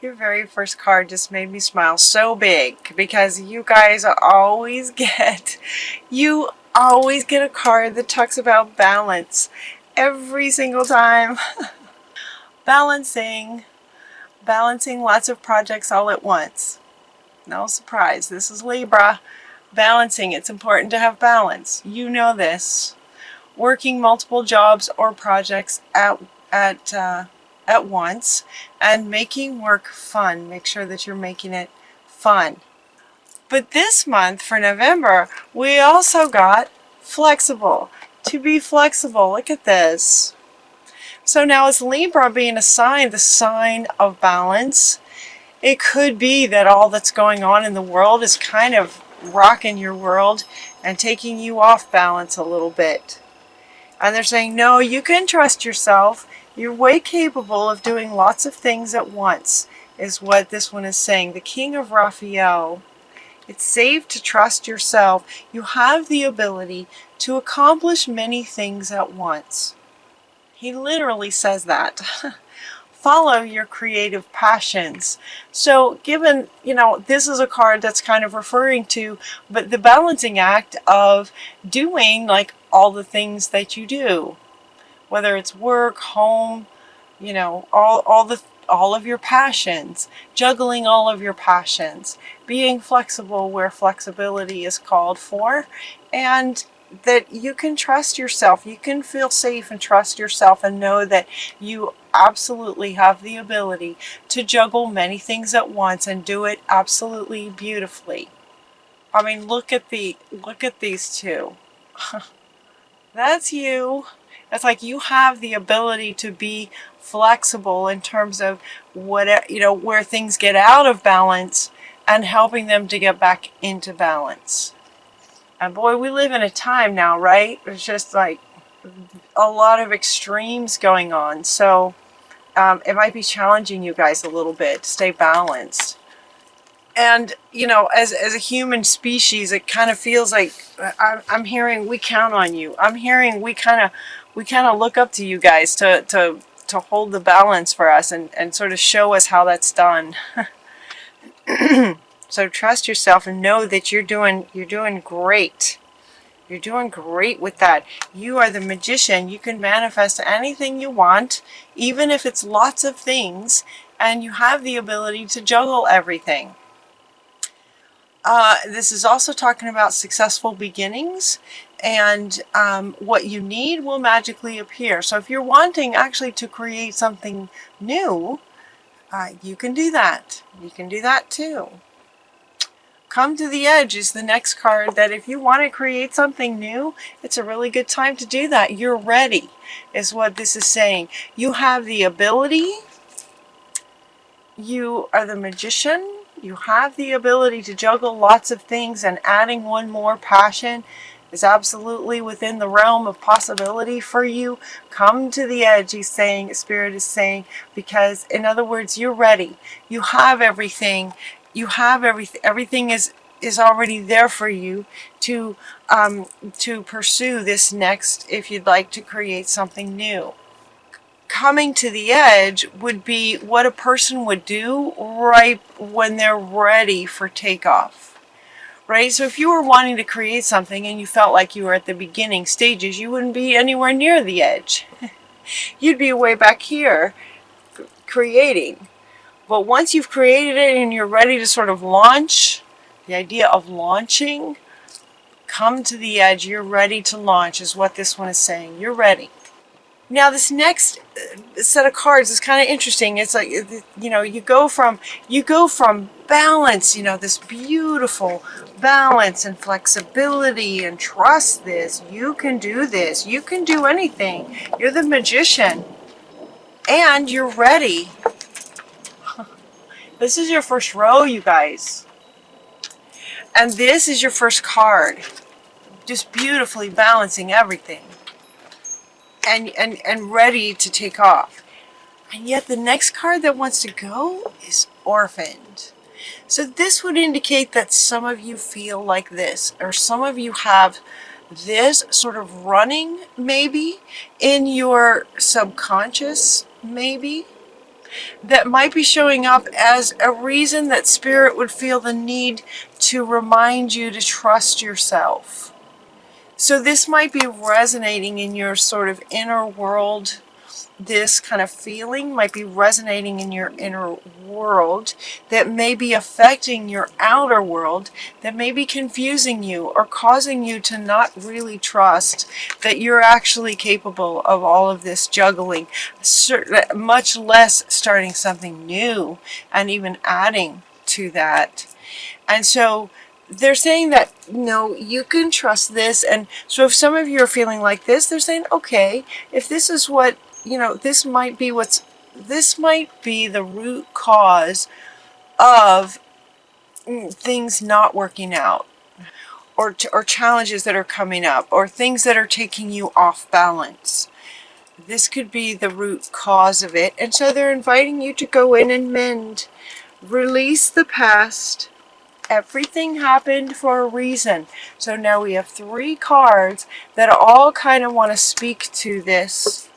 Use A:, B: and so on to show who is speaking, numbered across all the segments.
A: Your very first card just made me smile so big because you guys always you always get a card that talks about balance every single time. Balancing lots of projects all at once. No surprise, this is Libra. Balancing, it's important to have balance. You know this. Working multiple jobs or projects at once and making work fun. Make sure that you're making it fun. But this month for November, we also got flexible. To be flexible. Look at this. So now is Libra being assigned the sign of balance? It could be that all that's going on in the world is kind of rocking your world and taking you off balance a little bit. And they're saying, no, you can trust yourself. You're way capable of doing lots of things at once, is what this one is saying. The King of Raphael. It's safe to trust yourself. You have the ability to accomplish many things at once. He literally says that. Follow your creative passions. So given, this is a card that's kind of referring to, but the balancing act of doing like all the things that you do, whether it's work, home, all of your passions, juggling all of your passions, being flexible where flexibility is called for, and that you can trust yourself. You can feel safe and trust yourself and know that you absolutely have the ability to juggle many things at once and do it absolutely beautifully. I mean, look at these two. That's you. It's like you have the ability to be flexible in terms of where things get out of balance and helping them to get back into balance. And boy, we live in a time now, right? There's just like a lot of extremes going on. So it might be challenging you guys a little bit to stay balanced. And, as a human species, it kind of feels like I'm hearing we count on you. I'm hearing we kind of look up to you guys to hold the balance for us and sort of show us how that's done. So trust yourself and know that you're doing great. You're doing great with that. You are the magician. You can manifest anything you want, even if it's lots of things, and you have the ability to juggle everything. This is also talking about successful beginnings, and what you need will magically appear. So if you're wanting actually to create something new, you can do that. You can do that too. Come to the Edge is the next card that if you want to create something new, it's a really good time to do that. You're ready, is what this is saying. You have the ability. You are the magician. You have the ability to juggle lots of things, and adding one more passion is absolutely within the realm of possibility for you. Come to the Edge, he's saying, Spirit is saying, because in other words, you're ready. You have everything. You have everything. Everything is already there for you to pursue this next, if you'd like to create something new. Coming to the Edge would be what a person would do right when they're ready for takeoff. Right? So if you were wanting to create something and you felt like you were at the beginning stages, you wouldn't be anywhere near the Edge. You'd be way back here creating. But once you've created it and you're ready to sort of launch, the idea of launching, come to the Edge. You're ready to launch is what this one is saying. You're ready. Now this next set of cards is kind of interesting. It's like, you go from balance, this beautiful balance and flexibility, and trust this. You can do this. You can do anything. You're the magician. And you're ready. This is your first row, you guys. And this is your first card. Just beautifully balancing everything. And ready to take off. And yet the next card that wants to go is orphaned. So this would indicate that some of you feel like this, or some of you have this sort of running maybe in your subconscious, maybe. that might be showing up as a reason that Spirit would feel the need to remind you to trust yourself. So this might be resonating in your sort of inner world. This kind of feeling might be resonating in your inner world that may be affecting your outer world, that may be confusing you or causing you to not really trust that you're actually capable of all of this juggling, much less starting something new and even adding to that. And so they're saying that, no, you can trust this. And so if some of you are feeling like this, they're saying, okay, if this is what, this might be the root cause of things not working out, or challenges that are coming up, or things that are taking you off balance. This could be the root cause of it. And so they're inviting you to go in and mend. Release the past. Everything happened for a reason. So now we have 3 cards that all kind of want to speak to this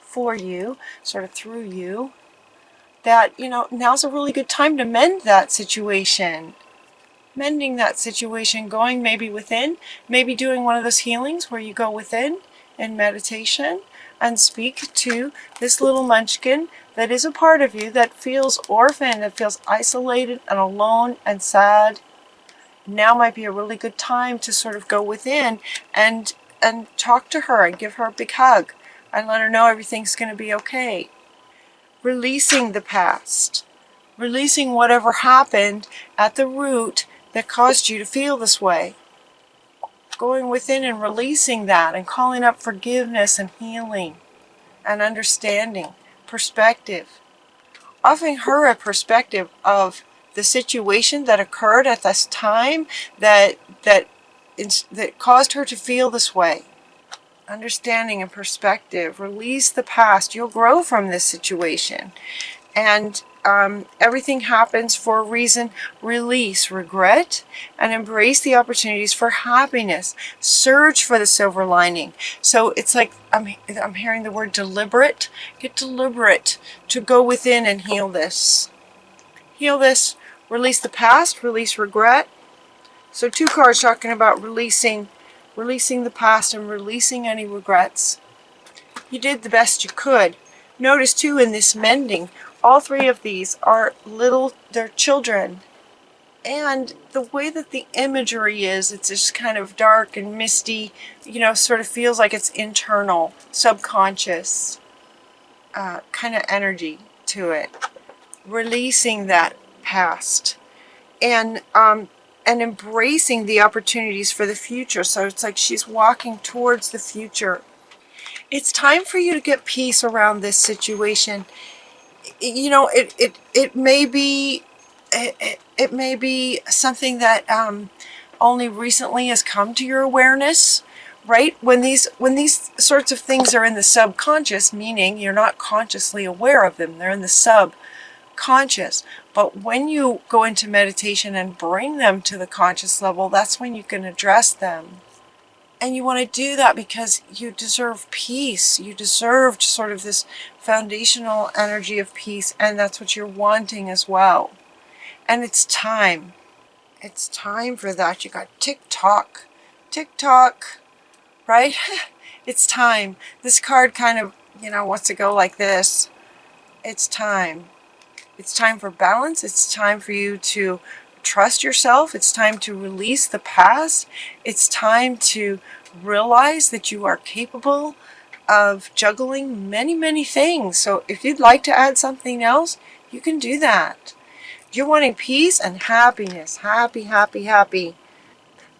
A: for you, sort of through you, that, now's a really good time to mend that situation. Mending that situation, going maybe within, maybe doing one of those healings where you go within in meditation and speak to this little munchkin that is a part of you that feels orphaned, that feels isolated and alone and sad. Now might be a really good time to sort of go within and talk to her and give her a big hug and let her know everything's going to be okay. Releasing the past. Releasing whatever happened at the root that caused you to feel this way. Going within and releasing that and calling up forgiveness and healing and understanding, perspective. Offering her a perspective of the situation that occurred at this time that caused her to feel this way. Understanding and perspective. Release the past. You'll grow from this situation. And everything happens for a reason. Release regret and embrace the opportunities for happiness. Search for the silver lining. So it's like I'm hearing the word deliberate. Get deliberate to go within and heal this. Heal this. Release the past. Release regret. So 2 cards talking about releasing the past and releasing any regrets. You did the best you could. Notice too in this mending, all 3 of these are they're children. And the way that the imagery is, it's just kind of dark and misty, sort of feels like it's internal, subconscious kind of energy to it. Releasing that past. And embracing the opportunities for the future. So it's like she's walking towards the future. It's time for you to get peace around this situation. It may be something that only recently has come to your awareness, right? When these sorts of things are in the subconscious, meaning you're not consciously aware of them, they're in the subconscious. But when you go into meditation and bring them to the conscious level, that's when you can address them. And you want to do that because you deserve peace. You deserve sort of this foundational energy of peace, and that's what you're wanting as well. And it's time. It's time for that. You got tick-tock, right? It's time. This card kind of, wants to go like this. It's time. It's time for balance. It's time for you to trust yourself. It's time to release the past. It's time to realize that you are capable of juggling many, many things. So if you'd like to add something else, you can do that. You're wanting peace and happiness. Happy, happy, happy.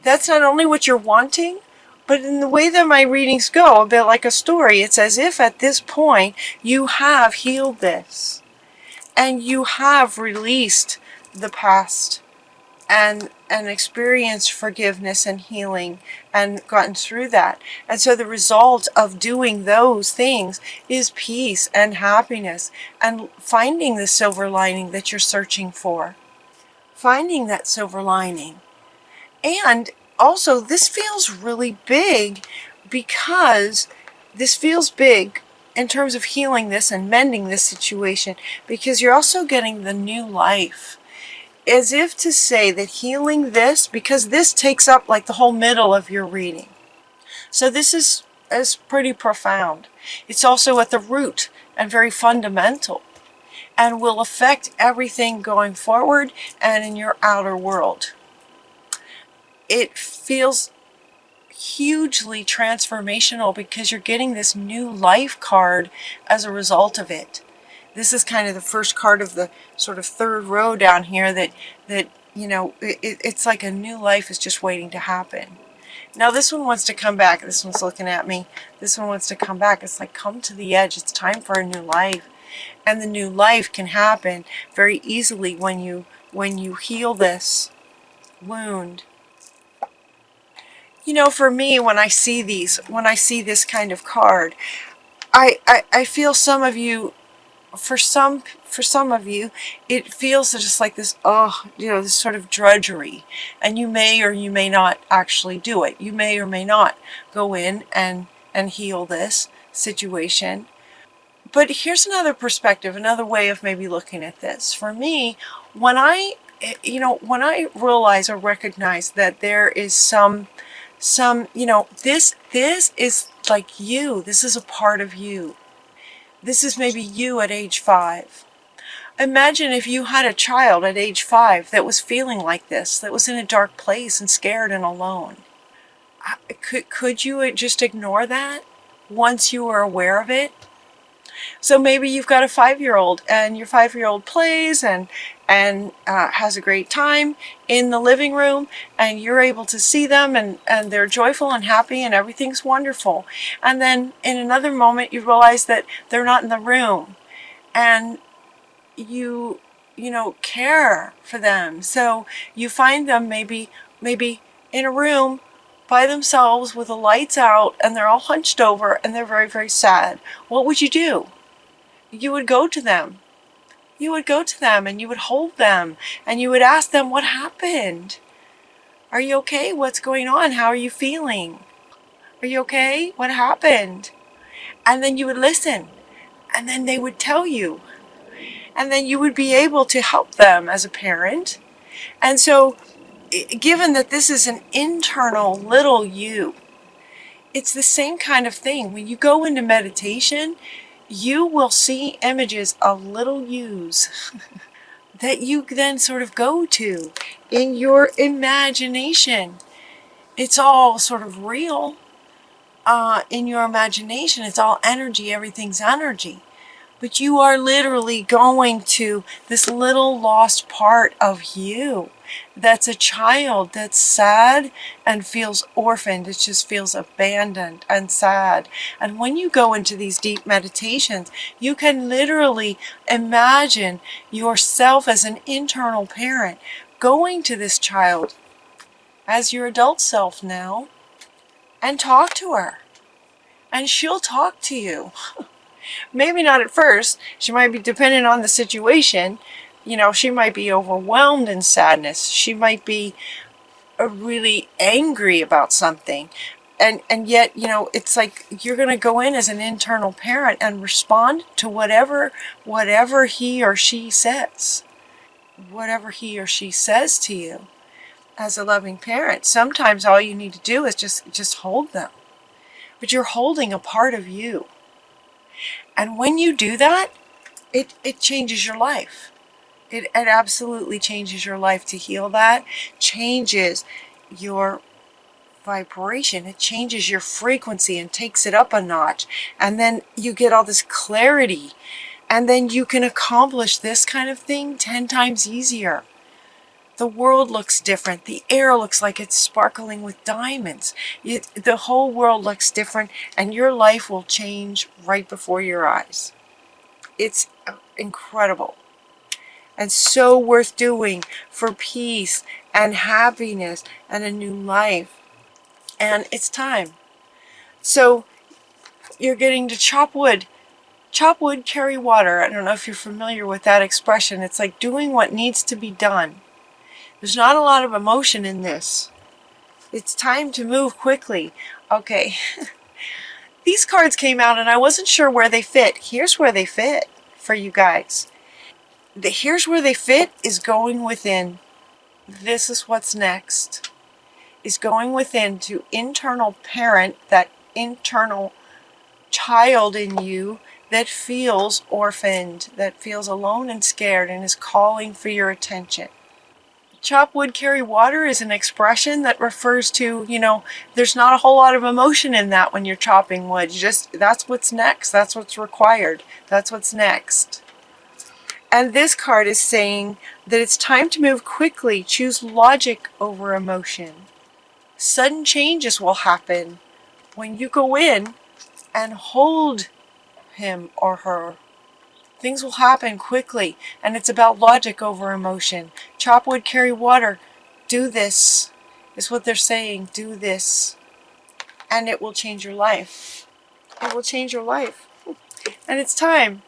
A: That's not only what you're wanting, but in the way that my readings go, a bit like a story, it's as if at this point you have healed this. And you have released the past and experienced forgiveness and healing and gotten through that. And so the result of doing those things is peace and happiness and finding the silver lining that you're searching for. Finding that silver lining. And also this feels really big because this feels big in terms of healing this and mending this situation, because you're also getting the new life. As if to say that healing this, because this takes up like the whole middle of your reading. So this is pretty profound. It's also at the root and very fundamental, and will affect everything going forward and in your outer world. It feels hugely transformational because you're getting this new life card as a result of it. This is kind of the first card of the sort of third row down here that you know, it's like a new life is just waiting to happen. Now this one wants to come back. This one's looking at me. This one wants to come back. It's like, come to the edge. It's time for a new life. And the new life can happen very easily when you heal this wound. You know, for me, when I see this kind of card, I feel some of you, for some of you, it feels just like this, this sort of drudgery, and you may or you may not actually do it. You may or may not go in and heal this situation. But here's another perspective, another way of maybe looking at this. For me, when I realize or recognize that there is some, this is like you. This is a part of you. This is maybe you at age 5. Imagine if you had a child at age 5 that was feeling like this, that was in a dark place and scared and alone. Could you just ignore that once you were aware of it? So maybe you've got a 5-year-old, and your 5-year-old plays and has a great time in the living room, and you're able to see them, and they're joyful and happy and everything's wonderful. And then in another moment you realize that they're not in the room, and you care for them. So you find them maybe in a room by themselves with the lights out, and they're all hunched over and they're very, very sad. What would you do? You would go to them. You would go to them and you would hold them and you would ask them, what happened? Are you okay? What's going on? How are you feeling? Are you okay? What happened? And then you would listen, and then they would tell you, and then you would be able to help them as a parent. And so, given that this is an internal little you, it's the same kind of thing. When you go into meditation, you will see images of little yous that you then sort of go to in your imagination. It's all sort of real in your imagination. It's all energy. Everything's energy. But you are literally going to this little lost part of you that's a child that's sad and feels orphaned. It just feels abandoned and sad. And when you go into these deep meditations, you can literally imagine yourself as an internal parent going to this child as your adult self now and talk to her. And she'll talk to you. Maybe not at first. She might be dependent on the situation. She might be overwhelmed in sadness. She might be really angry about something. And yet, it's like you're going to go in as an internal parent and respond to whatever he or she says. Whatever he or she says to you as a loving parent. Sometimes all you need to do is just hold them. But you're holding a part of you. And when you do that, it changes your life. It absolutely changes your life to heal that. Changes your vibration. It changes your frequency and takes it up a notch. And then you get all this clarity. And then you can accomplish this kind of thing 10 times easier. The world looks different. The air looks like it's sparkling with diamonds. The whole world looks different, and your life will change right before your eyes. It's incredible and so worth doing for peace and happiness and a new life. And it's time. So you're getting to chop wood. Chop wood, carry water. I don't know if you're familiar with that expression. It's like doing what needs to be done. There's not a lot of emotion in this. It's time to move quickly. Okay. These cards came out and I wasn't sure where they fit. Here's where they fit for you guys. Here's where they fit is going within. This is what's next. Is going within to internal parent, that internal child in you that feels orphaned, that feels alone and scared and is calling for your attention. Chop wood, carry water is an expression that refers to, there's not a whole lot of emotion in that when you're chopping wood. That's what's next. That's what's required. That's what's next. And this card is saying that it's time to move quickly. Choose logic over emotion. Sudden changes will happen when you go in and hold him or her. Things will happen quickly, and it's about logic over emotion. Chop wood, carry water. Do this, is what they're saying. Do this, and it will change your life. It will change your life. And it's time.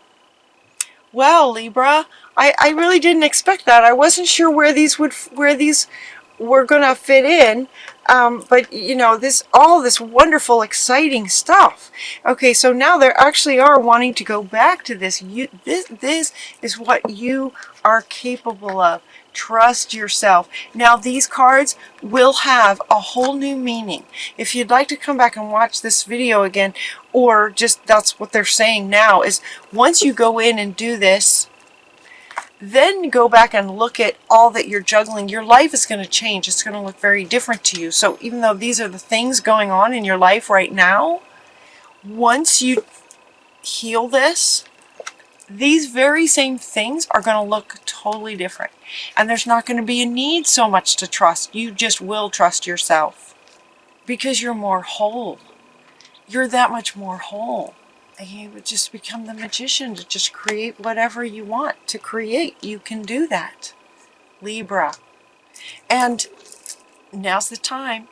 A: Well, Libra, I really didn't expect that. I wasn't sure where these were gonna fit in. But all this wonderful, exciting stuff. Okay, so now they actually are wanting to go back to this. This is what you are capable of. Trust yourself. Now these cards will have a whole new meaning. If you'd like to come back and watch this video again, or just that's what they're saying now, is once you go in and do this, then go back and look at all that you're juggling. Your life is going to change. It's going to look very different to you. So even though these are the things going on in your life right now, once you heal this, these very same things are going to look totally different. And there's not going to be a need so much to trust. You just will trust yourself because you're more whole. You're that much more whole. And you would just become the magician to just create whatever you want to create. You can do that, Libra. And now's the time.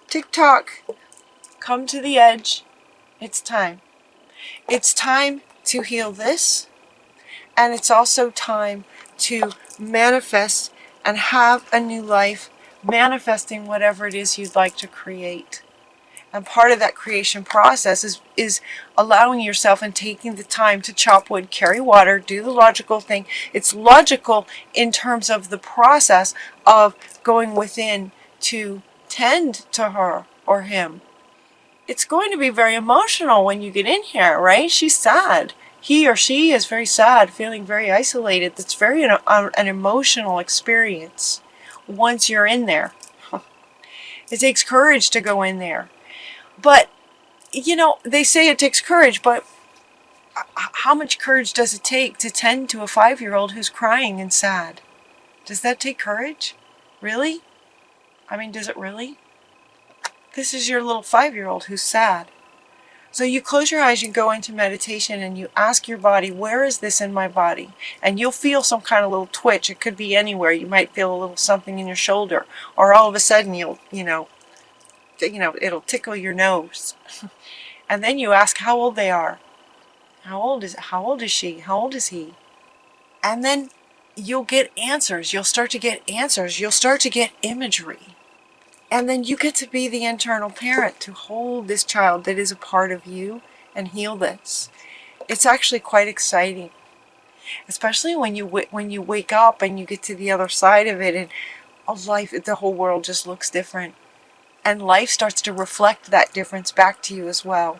A: Tick-tock, come to the edge. It's time. It's time to heal this. And it's also time to manifest and have a new life, manifesting whatever it is you'd like to create. And part of that creation process is allowing yourself and taking the time to chop wood, carry water, do the logical thing. It's logical in terms of the process of going within to tend to her or him. It's going to be very emotional when you get in here, right? She's sad. He or she is very sad, feeling very isolated. That's very an emotional experience once you're in there. It takes courage to go in there. But, they say it takes courage, but how much courage does it take to tend to a 5-year-old who's crying and sad? Does that take courage? Really? I mean, does it really? This is your little 5-year-old who's sad. So you close your eyes, you go into meditation, and you ask your body, where is this in my body? And you'll feel some kind of little twitch. It could be anywhere. You might feel a little something in your shoulder, or all of a sudden it'll tickle your nose. And then you ask how old they are. How old is she? How old is he? And then you'll get answers. You'll start to get answers. You'll start to get imagery. And then you get to be the internal parent to hold this child that is a part of you and heal this. It's actually quite exciting. Especially when you wake up and you get to the other side of it, and the whole world just looks different. And life starts to reflect that difference back to you as well.